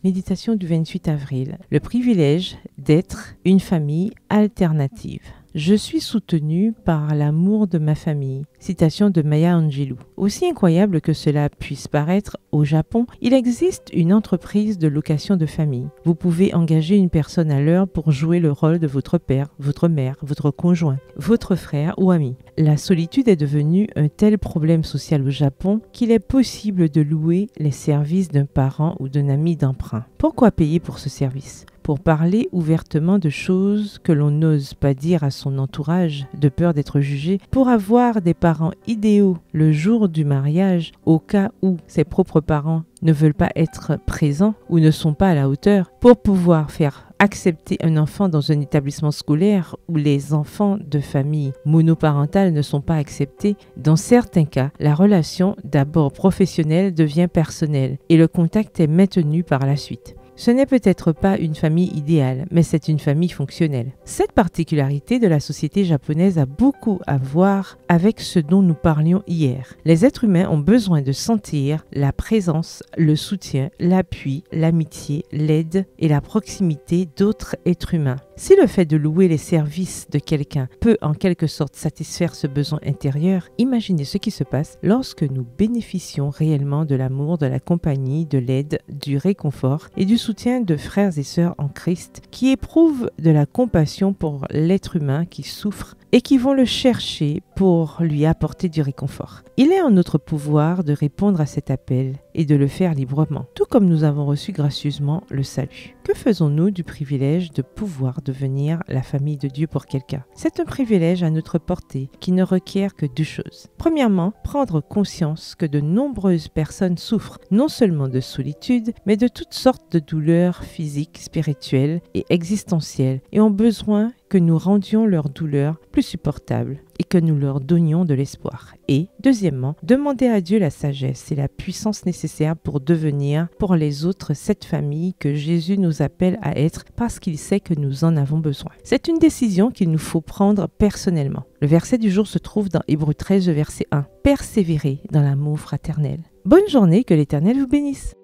Méditation du 28 avril. Le privilège d'être une famille alternative. Je suis soutenu par l'amour de ma famille. Citation de Maya Angelou. Aussi incroyable que cela puisse paraître, au Japon, il existe une entreprise de location de famille. Vous pouvez engager une personne à l'heure pour jouer le rôle de votre père, votre mère, votre conjoint, votre frère ou ami. La solitude est devenue un tel problème social au Japon qu'il est possible de louer les services d'un parent ou d'un ami d'emprunt. Pourquoi payer pour ce service ? Pour parler ouvertement de choses que l'on n'ose pas dire à son entourage, de peur d'être jugé, pour avoir des parents idéaux le jour du mariage, au cas où ses propres parents ne veulent pas être présents ou ne sont pas à la hauteur, pour pouvoir faire accepter un enfant dans un établissement scolaire où les enfants de familles monoparentales ne sont pas acceptés. Dans certains cas, la relation d'abord professionnelle devient personnelle et le contact est maintenu par la suite. Ce n'est peut-être pas une famille idéale, mais c'est une famille fonctionnelle. Cette particularité de la société japonaise a beaucoup à voir avec ce dont nous parlions hier. Les êtres humains ont besoin de sentir la présence, le soutien, l'appui, l'amitié, l'aide et la proximité d'autres êtres humains. Si le fait de louer les services de quelqu'un peut en quelque sorte satisfaire ce besoin intérieur, imaginez ce qui se passe lorsque nous bénéficions réellement de l'amour, de la compagnie, de l'aide, du réconfort et du soutien de frères et sœurs en Christ qui éprouvent de la compassion pour l'être humain qui souffre et qui vont le chercher pour lui apporter du réconfort. Il est en notre pouvoir de répondre à cet appel et de le faire librement, tout comme nous avons reçu gracieusement le salut. Que faisons-nous du privilège de pouvoir devenir la famille de Dieu pour quelqu'un ? C'est un privilège à notre portée qui ne requiert que deux choses. Premièrement, prendre conscience que de nombreuses personnes souffrent non seulement de solitude, mais de toutes sortes de douleurs physiques, spirituelles et existentielles et ont besoin que nous rendions leur douleur plus supportable et que nous leur donnions de l'espoir. Et, deuxièmement, demander à Dieu la sagesse et la puissance nécessaires pour devenir pour les autres cette famille que Jésus nous appelle à être parce qu'il sait que nous en avons besoin. C'est une décision qu'il nous faut prendre personnellement. Le verset du jour se trouve dans Hébreux 13, verset 1. Persévérez dans l'amour fraternel. Bonne journée, que l'Éternel vous bénisse.